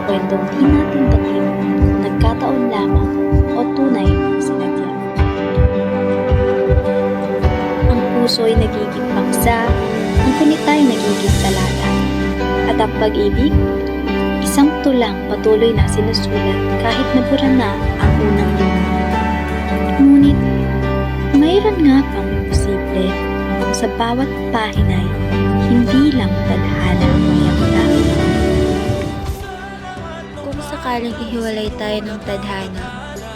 kwentong di natin batid, nagkataon lamang o tunay na sinadya. Ang puso ay nagiging paksa, ang kunita ay nagiging talata. At ang pag-ibig, isang tulang patuloy na sinusulat kahit nabura na ang unang luma. Ngunit, mayroon nga pang posible kung sa bawat pahinay, hindi lang tadhana ang mayamta. Kung sakaling ihiwalay tayo ng tadhana,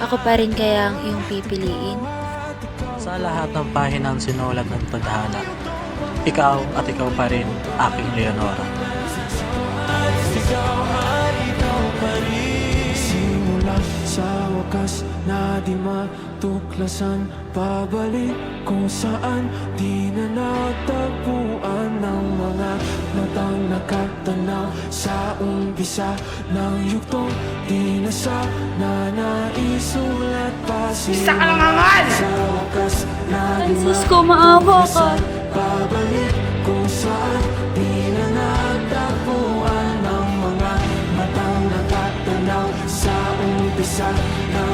ako pa rin kaya ang iyong pipiliin? Sa lahat ng pahinang sinulat ng tadhana, ikaw at ikaw pa rin aking Leonora. Simula sa wakas na di matuklasan, pabalik kung saan di na natagpuan ng mga matang nakatanaw sa umpisa ng yugtong di na sana naisulat pa. Isa ka lang angal! Sa wakas na di Francisco, maawa ka! pabalik kung saan di na natagpuan ng mga matang nakatanaw sa umpisa ng